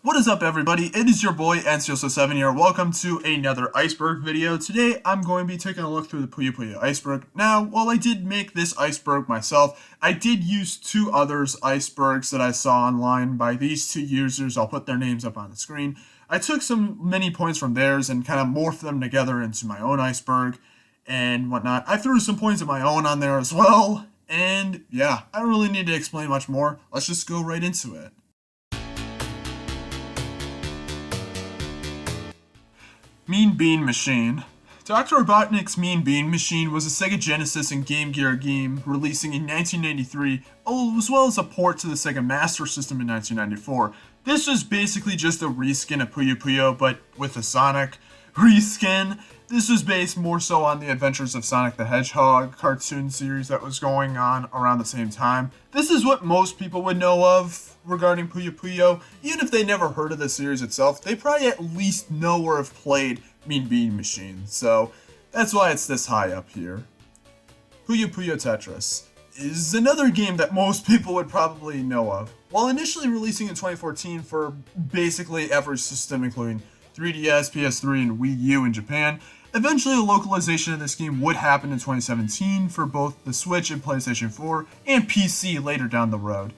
What is up, everybody? It is your boy Ansioso7 here. Welcome to another iceberg video. Today I'm going to be taking a look through the Puyo Puyo Iceberg. Now, while I did make this iceberg myself, I did use two others icebergs that I saw online by these two users. I'll put their names up on the screen. I took some mini points from theirs and kind of morphed them together into my own iceberg and whatnot. I threw some points of my own on there as well. And yeah, I don't really need to explain much more. Let's just go right into it. Mean Bean Machine. Dr. Robotnik's Mean Bean Machine was a Sega Genesis and Game Gear game releasing in 1993, as well as a port to the Sega Master System in 1994. This was basically just a reskin of Puyo Puyo, but with a Sonic reskin. This was based more so on the adventures of Sonic the Hedgehog cartoon series that was going on around the same time. This is what most people would know of regarding Puyo Puyo. Even if they never heard of the series itself, they probably at least know or have played Mean Bean Machine, so that's why it's this high up here. Puyo Puyo Tetris is another game that most people would probably know of. While initially releasing in 2014 for basically every system including 3DS, PS3, and Wii U in Japan, eventually a localization of this game would happen in 2017 for both the Switch and PlayStation 4 and PC later down the road.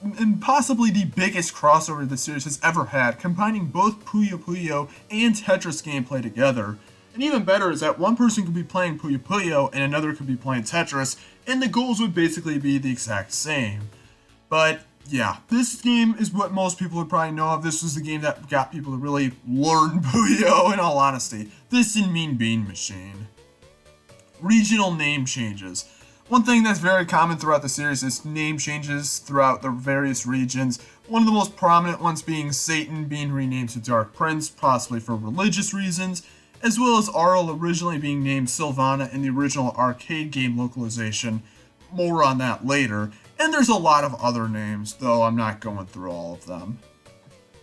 And possibly the biggest crossover the series has ever had, combining both Puyo Puyo and Tetris gameplay together. And even better is that one person could be playing Puyo Puyo and another could be playing Tetris, and the goals would basically be the exact same. But yeah, this game is what most people would probably know of. This was the game that got people to really learn Puyo, in all honesty. This and Mean Bean Machine. Regional name changes. One thing that's very common throughout the series is name changes throughout the various regions. One of the most prominent ones being Satan being renamed to Dark Prince, possibly for religious reasons, as well as Arl originally being named Sylvana in the original arcade game localization. More on that later. And there's a lot of other names, though I'm not going through all of them.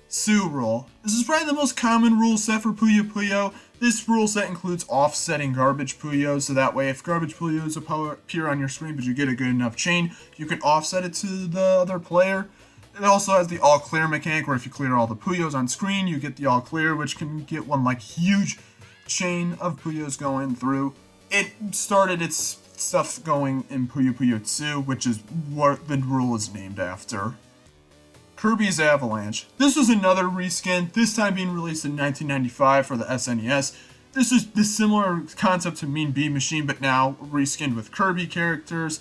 Sue Rule. This is probably the most common rule set for Puyo Puyo. This rule set includes offsetting garbage Puyos, so that way if garbage Puyos appear on your screen but you get a good enough chain, you can offset it to the other player. It also has the all clear mechanic, where if you clear all the Puyos on screen, you get the all clear, which can get one like huge chain of Puyos going through. It started its stuff going in Puyo Puyo 2, which is what the rule is named after. Kirby's Avalanche. This was another reskin, this time being released in 1995 for the SNES. This is the similar concept to Mean Bean Machine, but now reskinned with Kirby characters.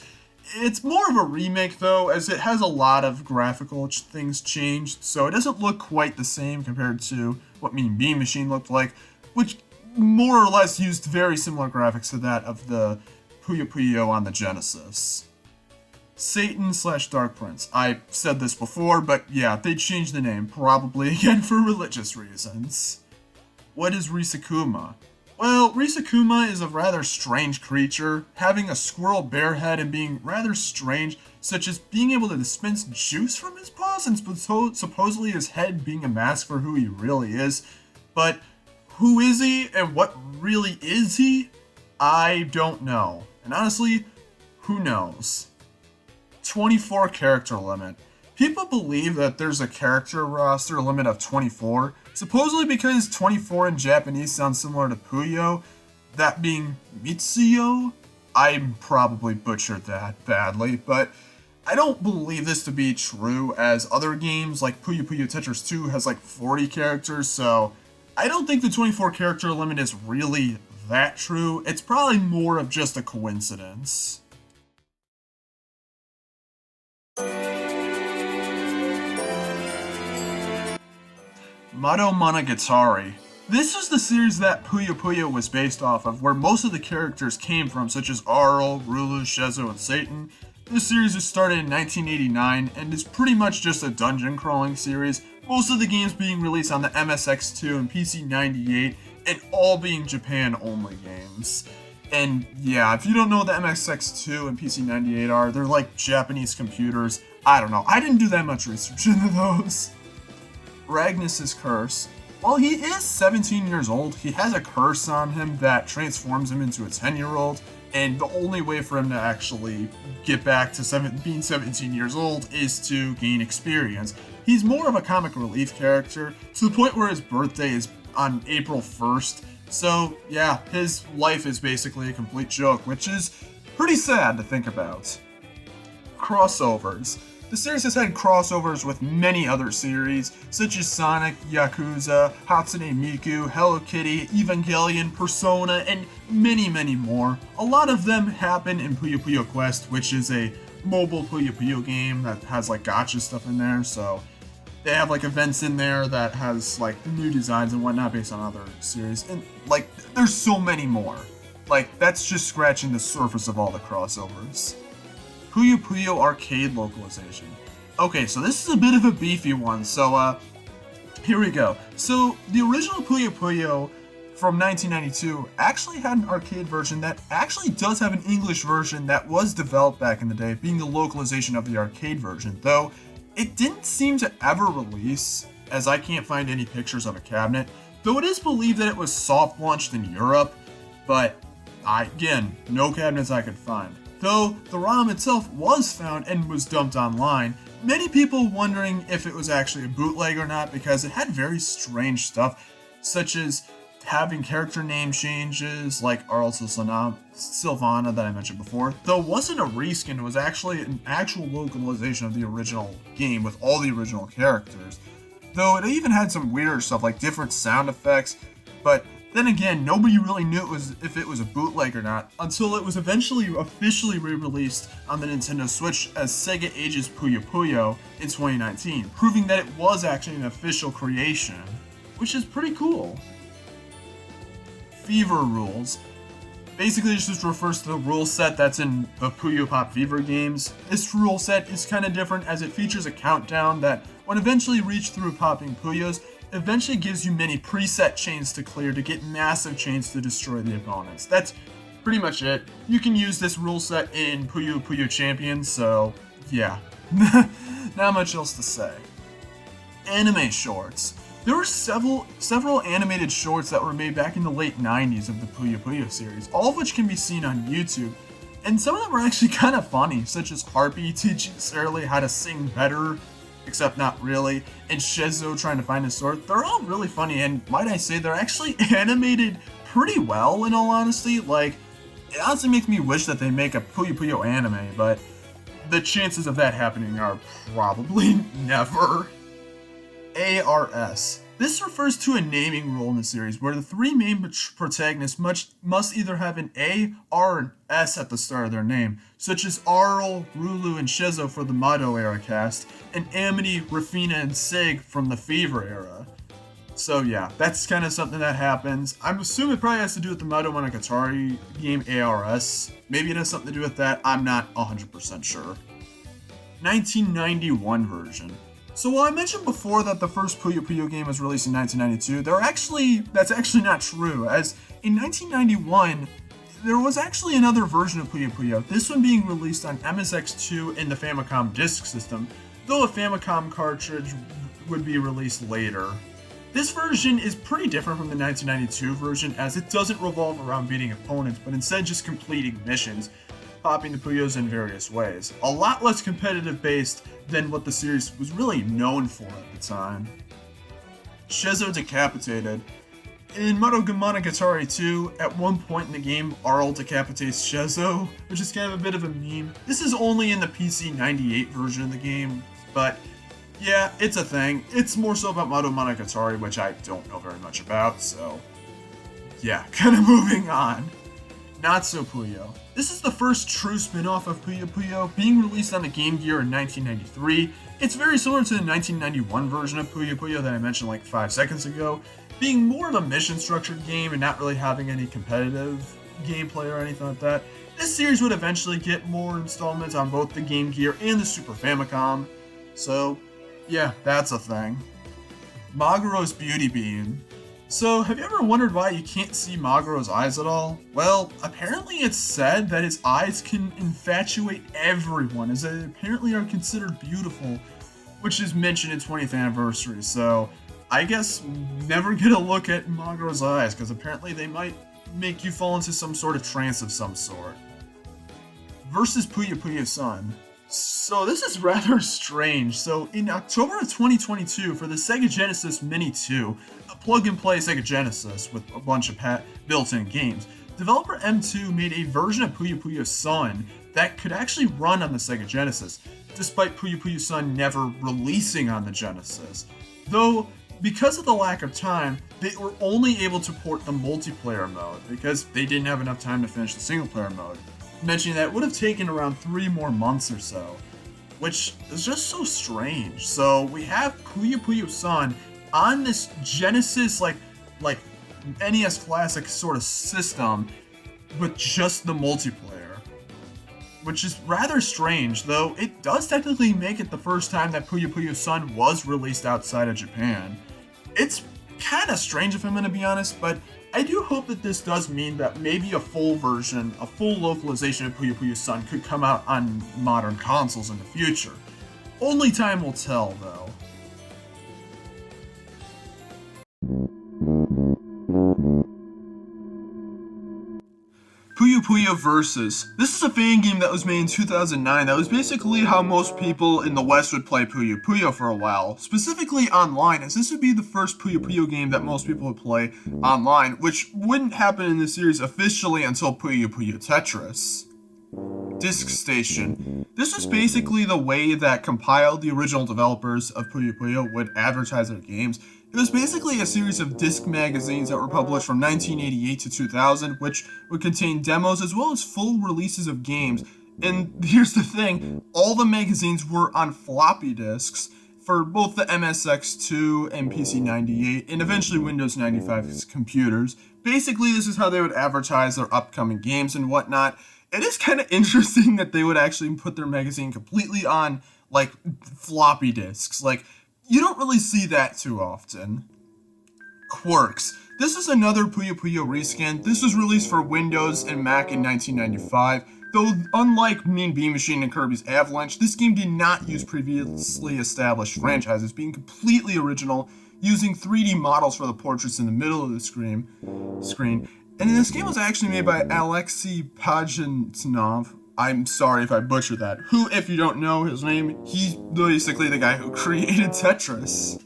It's more of a remake though, as it has a lot of graphical things changed, so it doesn't look quite the same compared to what Mean Bean Machine looked like, which more or less used very similar graphics to that of the Puyo Puyo on the Genesis. Satan/Dark Prince. I said this before, but yeah, they changed the name, probably again for religious reasons. What is Risakuma? Well, Risakuma is a rather strange creature, having a squirrel bear head and being rather strange, such as being able to dispense juice from his paws and supposedly his head being a mask for who he really is. But who is he and what really is he? I don't know. And honestly, who knows? 24 character limit. People believe that there's a character roster limit of 24, supposedly because 24 in Japanese sounds similar to Puyo, that being Mitsuyo. I probably butchered that badly, but I don't believe this to be true, as other games like Puyo Puyo Tetris 2 has like 40 characters, so I don't think the 24 character limit is really that true. It's probably more of just a coincidence. Mado Monogatari. This is the series that Puyo Puyo was based off of, where most of the characters came from, such as Arl, Rulu, Shezo, and Satan. This series was started in 1989 and is pretty much just a dungeon crawling series, most of the games being released on the MSX2 and PC98, and all being Japan only games. And yeah, if you don't know what the MSX2 and PC98 are, they're like Japanese computers. I don't know, I didn't do that much research into those. Lagnus' curse. While he is 17 years old, he has a curse on him that transforms him into a 10-year-old, and the only way for him to actually get back to being 17 years old is to gain experience. he's more of a comic relief character, to the point where his birthday is on April 1st. So yeah, his life is basically a complete joke, which is pretty sad to think about. Crossovers. The series has had crossovers with many other series, such as Sonic, Yakuza, Hatsune Miku, Hello Kitty, Evangelion, Persona, and many, many more. A lot of them happen in Puyo Puyo Quest, which is a mobile Puyo Puyo game that has like gacha stuff in there, so they have like events in there that has like new designs and whatnot based on other series, and like there's so many more. Like that's just scratching the surface of all the crossovers. Puyo Puyo arcade localization. Okay, so this is a bit of a beefy one, so here we go. So the original Puyo Puyo from 1992 actually had an arcade version that actually does have an English version that was developed back in the day, being the localization of the arcade version, though it didn't seem to ever release, as I can't find any pictures of a cabinet, though it is believed that it was soft launched in Europe, but again, no cabinets I could find. Though the ROM itself was found and was dumped online, many people wondering if it was actually a bootleg or not because it had very strange stuff, such as having character name changes like Arl Sylvana that I mentioned before. Though it wasn't a reskin, it was actually an actual localization of the original game with all the original characters. Though it even had some weirder stuff like different sound effects, but then again, nobody really knew if it was a bootleg or not until it was eventually officially re-released on the Nintendo Switch as Sega Ages Puyo Puyo in 2019, proving that it was actually an official creation, which is pretty cool. Fever rules. Basically, this just refers to the rule set that's in the Puyo Pop Fever games. This rule set is kind of different as it features a countdown that, when eventually reached through popping Puyos, eventually gives you many preset chains to clear to get massive chains to destroy the opponents. That's pretty much it. You can use this rule set in Puyo Puyo Champions, so yeah. Not much else to say. Anime shorts. There were several animated shorts that were made back in the late 90s of the Puyo Puyo series, all of which can be seen on YouTube, and some of them were actually kind of funny, such as Harpy teaching Surly how to sing better, except not really, and Shizo trying to find his sword. They're all really funny, and might I say, they're actually animated pretty well, in all honesty. Like, it honestly makes me wish that they make a Puyo Puyo anime, but the chances of that happening are probably never. ARS. This refers to a naming rule in the series where the three main protagonists must either have an A, R, and S at the start of their name, such as Arl, Rulu, and Shizo for the Mado era cast, and Amity, Rafina, and Sig from the Fever era. So yeah, that's kind of something that happens. I'm assuming it probably has to do with the Mado Monogatari game ARS. Maybe it has something to do with that, I'm not 100% sure. 1991 version. So while I mentioned before that the first Puyo Puyo game was released in 1992, that's actually not true, as in 1991, there was actually another version of Puyo Puyo, this one being released on MSX2 in the Famicom Disk System, though a Famicom cartridge would be released later. This version is pretty different from the 1992 version, as it doesn't revolve around beating opponents, but instead just completing missions, popping the Puyos in various ways. A lot less competitive based than what the series was really known for at the time. Shizo decapitated. In Monogatari 2, at one point in the game, Arl decapitates Shizo, which is kind of a bit of a meme. This is only in the PC 98 version of the game, but yeah, it's a thing. It's more so about Monogatari, which I don't know very much about, so yeah, kind of moving on. Not So Puyo. This is the first true spin-off of Puyo Puyo, being released on the Game Gear in 1993. It's very similar to the 1991 version of Puyo Puyo that I mentioned like 5 seconds ago, being more of a mission-structured game and not really having any competitive gameplay or anything like that. This series would eventually get more installments on both the Game Gear and the Super Famicom, so yeah, that's a thing. Maguro's Beauty Bean. So, have you ever wondered why you can't see Maguro's eyes at all? Well, apparently it's said that his eyes can infatuate everyone, as they apparently are considered beautiful, which is mentioned in 20th anniversary, so I guess never get a look at Maguro's eyes, because apparently they might make you fall into some sort of trance of some sort. Versus Puyo Puyo Sun. So this is rather strange. So in October of 2022, for the Sega Genesis Mini 2, a plug-and-play Sega Genesis with a bunch of built-in games, developer M2 made a version of Puyo Puyo Sun that could actually run on the Sega Genesis, despite Puyo Puyo Sun never releasing on the Genesis. Though, because of the lack of time, they were only able to port the multiplayer mode because they didn't have enough time to finish the single-player mode. Mentioning that it would have taken around 3 more months or so, which is just so strange. So we have Puyo Puyo Sun on this Genesis like NES Classic sort of system with just the multiplayer, which is rather strange, though it does technically make it the first time that Puyo Puyo Sun was released outside of Japan. It's kind of strange if I'm going to be honest, but I do hope that this does mean that maybe a full version, a full localization of Puyo Puyo Sun could come out on modern consoles in the future. Only time will tell, though. Puyo Puyo Versus. This is a fan game that was made in 2009 that was basically how most people in the West would play Puyo Puyo for a while, specifically online, as this would be the first Puyo Puyo game that most people would play online, which wouldn't happen in the series officially until Puyo Puyo Tetris. Disk Station. This was basically the way that Compile, the original developers of Puyo Puyo, would advertise their games. It was basically a series of disc magazines that were published from 1988 to 2000, which would contain demos as well as full releases of games. And here's the thing, all the magazines were on floppy disks for both the MSX2 and PC98, and eventually Windows 95 computers. Basically, this is how they would advertise their upcoming games and whatnot. It is kind of interesting that they would actually put their magazine completely on, like, floppy disks. Like, you don't really see that too often. Quirks. This is another Puyo Puyo reskin. This was released for Windows and Mac in 1995. Though, unlike Mean Bean Machine and Kirby's Avalanche, this game did not use previously established franchises, being completely original, using 3D models for the portraits in the middle of the screen. And this game was actually made by Alexei Pajitnov. I'm sorry if I butchered that. Who, if you don't know his name, he's basically the guy who created Tetris.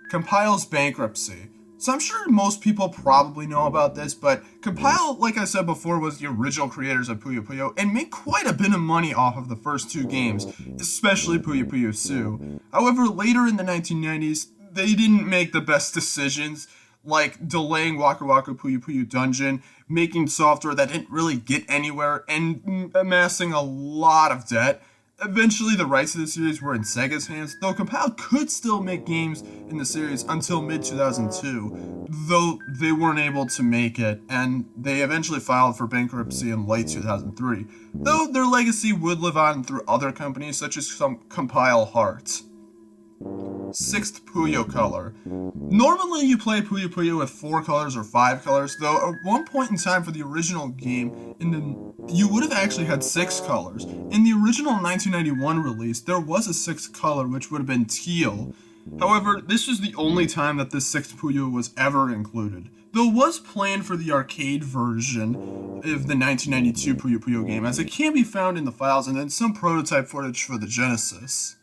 Compile's bankruptcy. So I'm sure most people probably know about this, but Compile, like I said before, was the original creators of Puyo Puyo and made quite a bit of money off of the first 2 games, especially Puyo Puyo Su. However, later in the 1990s, they didn't make the best decisions, like delaying Waku Waku Puyo Puyo Dungeon, making software that didn't really get anywhere, and amassing a lot of debt. Eventually, the rights to the series were in Sega's hands, though Compile could still make games in the series until mid-2002, though they weren't able to make it, and they eventually filed for bankruptcy in late 2003, though their legacy would live on through other companies such as Compile Heart. 6th Puyo color. Normally you play Puyo Puyo with 4 colors or 5 colors, though at one point in time for the original game, you would have actually had 6 colors. In the original 1991 release, there was a 6th color, which would have been teal. However, this was the only time that this 6th Puyo was ever included, though it was planned for the arcade version of the 1992 Puyo Puyo game, as it can be found in the files and then some prototype footage for the Genesis.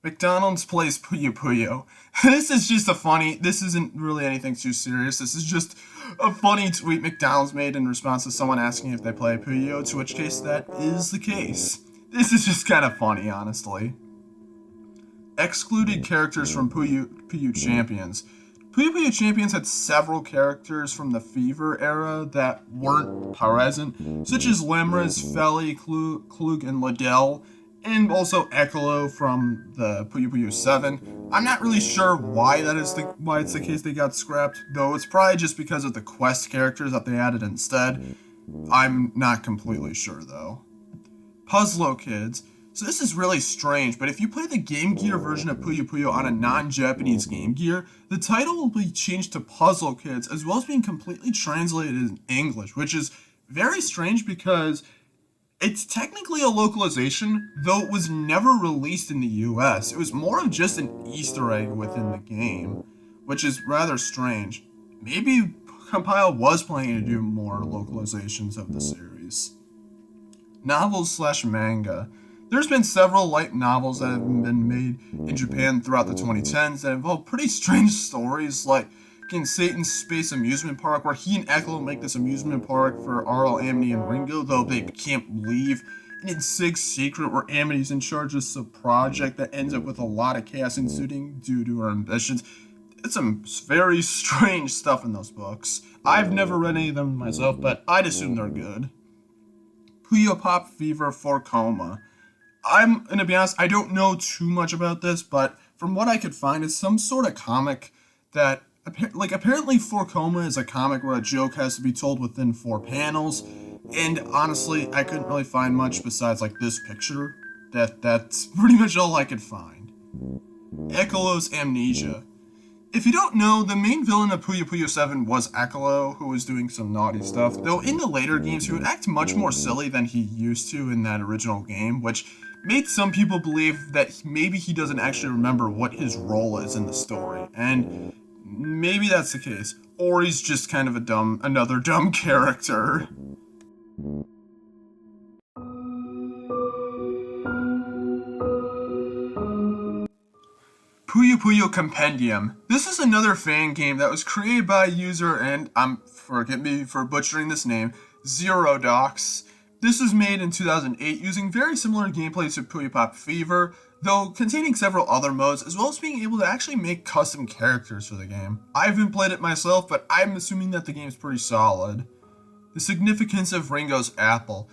McDonald's plays Puyo Puyo. This isn't really anything too serious. This is just a funny tweet McDonald's made in response to someone asking if they play Puyo, to which case that is the case. This is just kind of funny, honestly. Excluded characters from Puyo Puyo Champions. Puyo Puyo Champions had several characters from the Fever era that weren't present, such as Lemris, Feli, Klug, and Liddell, and also Ekolo from the Puyo Puyo 7. I'm not really sure why it's the case they got scrapped, though it's probably just because of the quest characters that they added instead. I'm not completely sure, though. Puzzlo Kids. So this is really strange, but if you play the Game Gear version of Puyo Puyo on a non-Japanese Game Gear, the title will be changed to Puzzle Kids, as well as being completely translated in English, which is very strange because it's technically a localization, though it was never released in the US. It was more of just an Easter egg within the game, which is rather strange. Maybe Compile was planning to do more localizations of the series. Novels/manga. There's been several light novels that have been made in Japan throughout the 2010s that involve pretty strange stories, like in Satan's Space Amusement Park, where he and Echo make this amusement park for RL, Amity, and Ringo, though they can't leave. And in Sig's Secret, where Amity's in charge of some project that ends up with a lot of chaos ensuing due to her ambitions. It's some very strange stuff in those books. I've never read any of them myself, but I'd assume they're good. Puyo Pop Fever for Coma. I'm gonna be honest, I don't know too much about this, but from what I could find, it's some sort of comic that, apparently For Coma is a comic where a joke has to be told within 4 panels, and honestly, I couldn't really find much besides, this picture. That's pretty much all I could find. Ekolo's Amnesia. If you don't know, the main villain of Puyo Puyo 7 was Ekolo, who was doing some naughty stuff, though in the later games he would act much more silly than he used to in that original game, which made some people believe that maybe he doesn't actually remember what his role is in the story, and maybe that's the case, or he's just kind of another dumb character. Puyo Puyo Compendium. This is another fan game that was created by a user, and forgive me for butchering this name, Zerodox. This was made in 2008 using very similar gameplay to Puyo Pop Fever, though containing several other modes, as well as being able to actually make custom characters for the game. I haven't played it myself, but I'm assuming that the game's pretty solid. The significance of Ringo's apple.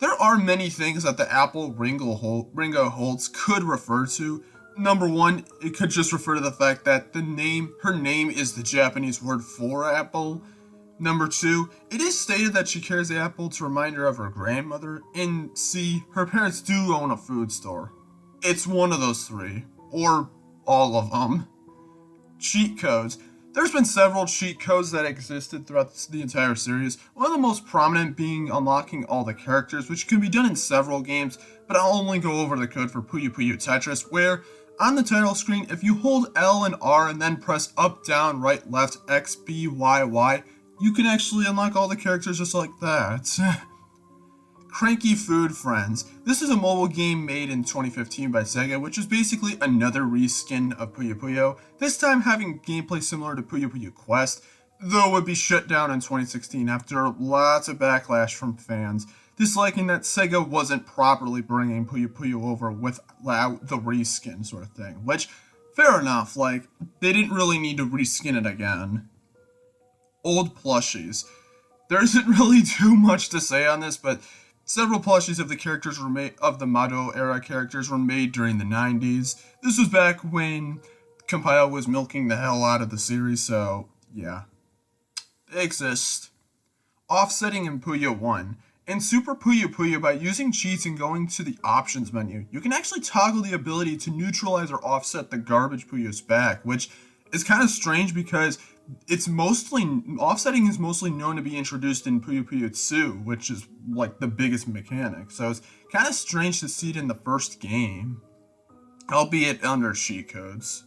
There are many things that the apple Ringo holds could refer to. Number one, it could just refer to the fact that her name is the Japanese word for apple. Number two, it is stated that she carries the apple to remind her of her grandmother. And C, her parents do own a food store. It's one of those three, or all of them. Cheat codes. There's been several cheat codes that existed throughout the entire series, one of the most prominent being unlocking all the characters, which can be done in several games, but I'll only go over the code for Puyo Puyo Tetris, where on the title screen, if you hold L and R and then press up, down, right, left, X, B, Y, Y, you can actually unlock all the characters just like that. Cranky Food Friends. This is a mobile game made in 2015 by Sega, which is basically another reskin of Puyo Puyo, this time having gameplay similar to Puyo Puyo Quest, though it would be shut down in 2016 after lots of backlash from fans, disliking that Sega wasn't properly bringing Puyo Puyo over without the reskin sort of thing, which, fair enough, they didn't really need to reskin it again. Old plushies. There isn't really too much to say on this, but several plushies of the characters were made, of the Mado era characters were made during the 90s. This was back when Compile was milking the hell out of the series, so yeah. They exist. Offsetting in Puyo 1. In Super Puyo Puyo, by using cheats and going to the options menu, you can actually toggle the ability to neutralize or offset the garbage Puyo's back, which is kind of strange because offsetting is mostly known to be introduced in Puyo Puyo 2, which is the biggest mechanic, so it's kind of strange to see it in the first game, albeit under cheat codes.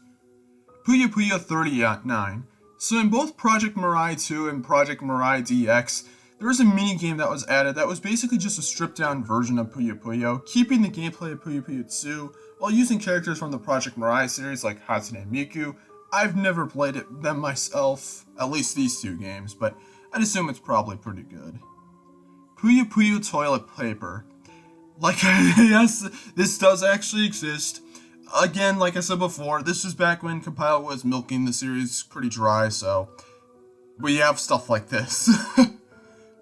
Puyo Puyo 39. So in both Project Mirai 2 and Project Mirai DX, there was a mini-game that was added that was basically just a stripped-down version of Puyo Puyo, keeping the gameplay of Puyo Puyo 2, while using characters from the Project Mirai series like Hatsune and Miku. I've never played them myself, at least these two games, but I'd assume it's probably pretty good. Puyo Puyo Toilet Paper. Yes, this does actually exist. Again, like I said before, this is back when Compile was milking the series pretty dry, so we have stuff like this.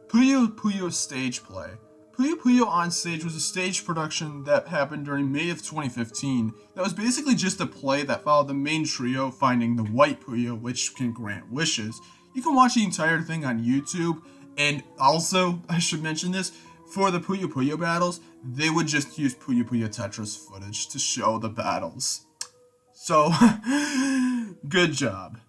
Puyo Puyo Stage Play. Puyo Puyo On Stage was a stage production that happened during May of 2015 that was basically just a play that followed the main trio finding the white Puyo, which can grant wishes. You can watch the entire thing on YouTube, and also, I should mention this, for the Puyo Puyo battles, they would just use Puyo Puyo Tetris footage to show the battles. So, good job.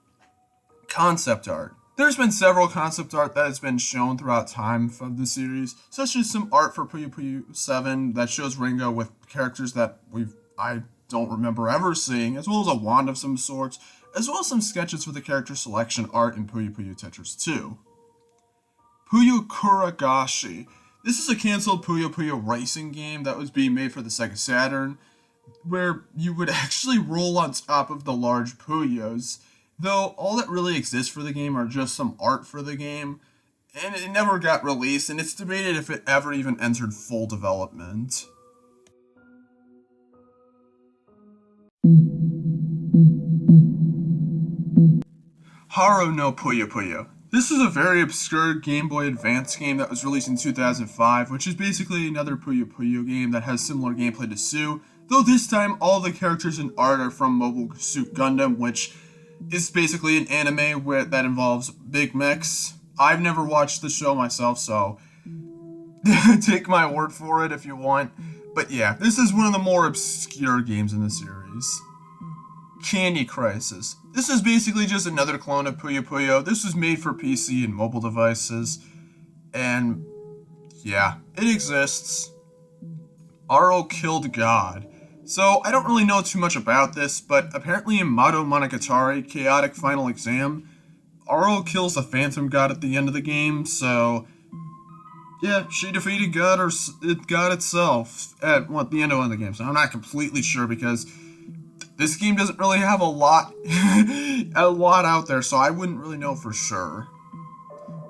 Concept art. There's been several concept art that has been shown throughout time from the series, such as some art for Puyo Puyo 7 that shows Ringo with characters that I don't remember ever seeing, as well as a wand of some sorts, as well as some sketches for the character selection art in Puyo Puyo Tetris 2. Puyo Kuragashi. This is a canceled Puyo Puyo racing game that was being made for the Sega Saturn, where you would actually roll on top of the large Puyos, though all that really exists for the game are just some art for the game, and it never got released, and it's debated if it ever even entered full development. Haro no Puyo Puyo. This is a very obscure Game Boy Advance game that was released in 2005, which is basically another Puyo Puyo game that has similar gameplay to Sue, though this time all the characters and art are from Mobile Suit Gundam, which is basically an anime that involves big mechs. I've never watched the show myself, so take my word for it if you want. But yeah, this is one of the more obscure games in the series. Candy Crisis. This is basically just another clone of Puyo Puyo. This was made for PC and mobile devices. And yeah, it exists. Aro killed God. So I don't really know too much about this, but apparently in Mato Monogatari, Chaotic Final Exam, Aro kills the Phantom God at the end of the game, so yeah, she defeated God or God itself at the end of the game. So I'm not completely sure because this game doesn't really have a lot out there, so I wouldn't really know for sure.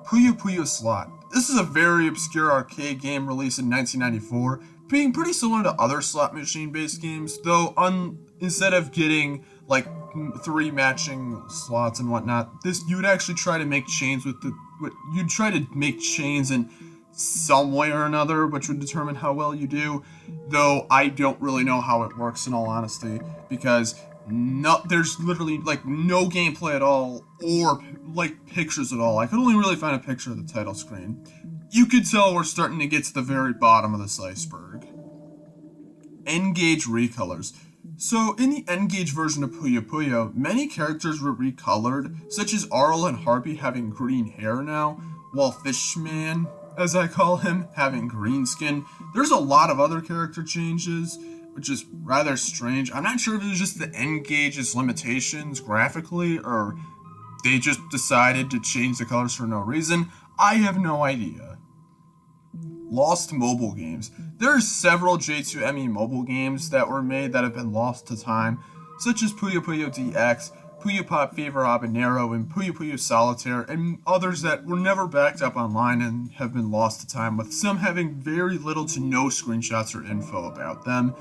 Puyo Puyo Slot. This is a very obscure arcade game released in 1994, being pretty similar to other slot machine-based games, though instead of getting like 3 matching slots and whatnot, you would actually try to make chains you'd try to make chains in some way or another, which would determine how well you do, though I don't really know how it works in all honesty, because there's literally like no gameplay at all, or like pictures at all. I could only really find a picture of the title screen. You could tell we're starting to get to the very bottom of this iceberg. N-Gage recolors. So, in the N-Gage version of Puyo Puyo, many characters were recolored, such as Arl and Harpy having green hair now, while Fishman, as I call him, having green skin. There's a lot of other character changes, which is rather strange. I'm not sure if it was just the N-Gage's limitations graphically, or they just decided to change the colors for no reason. I have no idea. Lost mobile games. There are several J2ME mobile games that were made that have been lost to time, such as Puyo Puyo DX, Puyo Pop Fever Habanero, and Puyo Puyo Solitaire, and others that were never backed up online and have been lost to time, with some having very little to no screenshots or info about them.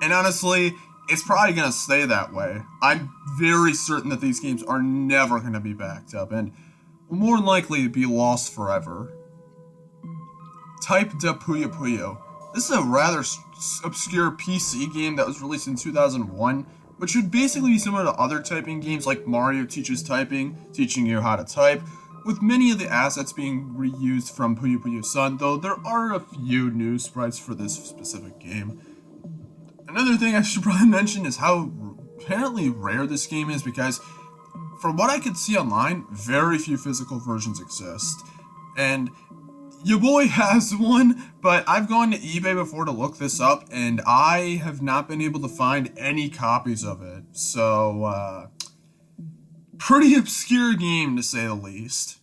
And honestly, it's probably going to stay that way. I'm very certain that these games are never going to be backed up, and more than likely to be lost forever. Type de Puyo Puyo. This is a rather obscure PC game that was released in 2001, which would basically be similar to other typing games like Mario Teaches Typing, teaching you how to type, with many of the assets being reused from Puyo Puyo Sun, though there are a few new sprites for this specific game. Another thing I should probably mention is how apparently rare this game is, because from what I could see online, very few physical versions exist. And your boy has one, but I've gone to eBay before to look this up, and I have not been able to find any copies of it. So, pretty obscure game to say the least.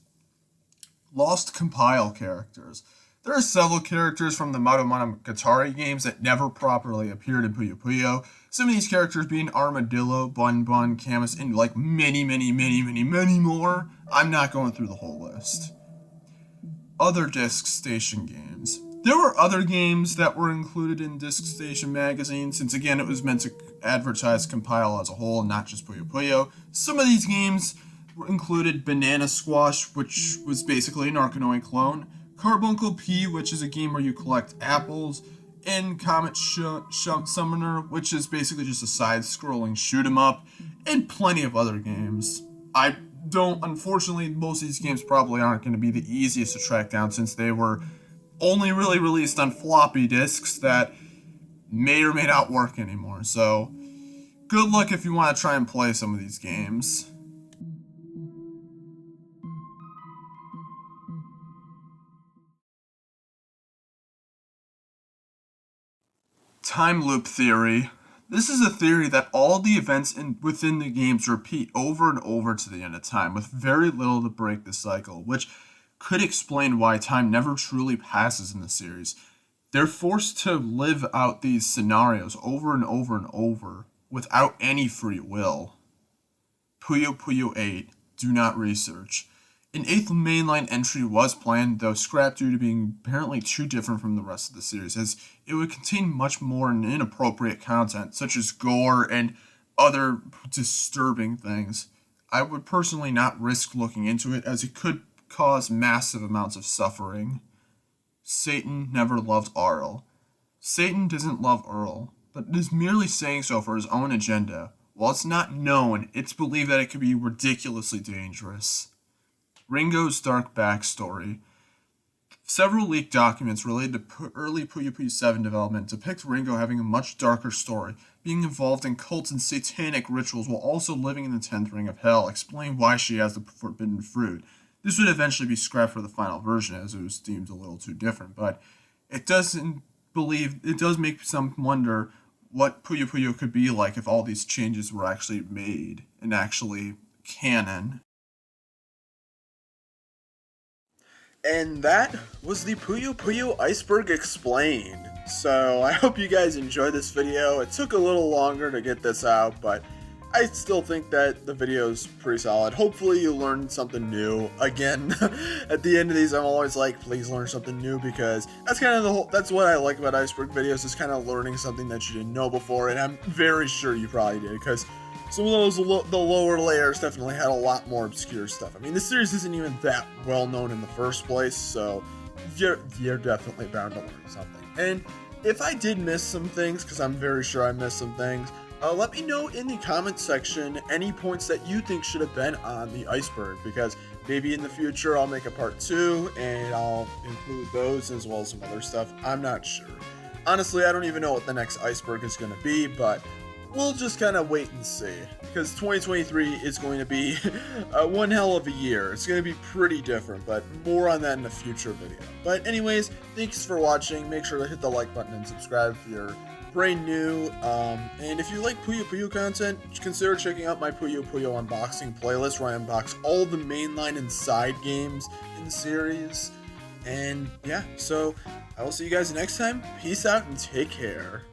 Lost compile characters. There are several characters from the Mato Monogatari games that never properly appeared in Puyo Puyo. Some of these characters being Armadillo, Bun Bun, Camus, and like many more. I'm not going through the whole list. Other Disc Station games. There were other games that were included in Disc Station magazine, since again it was meant to advertise Compile as a whole, not just Puyo Puyo. Some of these games included Banana Squash, which was basically an Arkanoid clone, Carbuncle P, which is a game where you collect apples, and Comet Summoner, which is basically just a side-scrolling shoot-'em-up, and plenty of other games. Unfortunately, most of these games probably aren't going to be the easiest to track down, since they were only really released on floppy disks that may or may not work anymore. So, good luck if you want to try and play some of these games. Time loop theory. This is a theory that all the events within the games repeat over and over to the end of time, with very little to break the cycle, which could explain why time never truly passes in the series. They're forced to live out these scenarios over and over and over without any free will. Puyo Puyo 8, do not research. An 8th mainline entry was planned, though scrapped due to being apparently too different from the rest of the series, as it would contain much more inappropriate content, such as gore and other disturbing things. I would personally not risk looking into it, as it could cause massive amounts of suffering. Satan never loved Earl. Satan doesn't love Earl, but is merely saying so for his own agenda. While it's not known, it's believed that it could be ridiculously dangerous. Ringo's dark backstory. Several leaked documents related to early Puyo Puyo 7 development depict Ringo having a much darker story, being involved in cults and satanic rituals while also living in the 10th ring of hell, explaining why she has the forbidden fruit. This would eventually be scrapped for the final version, as it was deemed a little too different, but it does make some wonder what Puyo Puyo could be like if all these changes were actually made and actually canon. And that was the Puyo Puyo Iceberg Explained. So I hope you guys enjoyed this video. It took a little longer to get this out, but I still think that the video is pretty solid. Hopefully you learned something new. Again, at the end of these, I'm always like, please learn something new, because that's kind of that's what I like about Iceberg videos, is kind of learning something that you didn't know before, and I'm very sure you probably did, because some of those, the lower layers definitely had a lot more obscure stuff. I mean, this series isn't even that well known in the first place, so you're definitely bound to learn something. And if I did miss some things, because I'm very sure I missed some things, let me know in the comment section any points that you think should have been on the iceberg, because maybe in the future I'll make a part 2 and I'll include those as well as some other stuff. I'm not sure. Honestly, I don't even know what the next iceberg is going to be, but we'll just kind of wait and see, because 2023 is going to be one hell of a year. It's going to be pretty different, but more on that in a future video. But anyways, thanks for watching. Make sure to hit the like button and subscribe if you're brand new, and if you like Puyo Puyo content, consider checking out my Puyo Puyo unboxing playlist, where I unbox all the mainline and side games in the series. And yeah, so I will see you guys next time. Peace out and take care.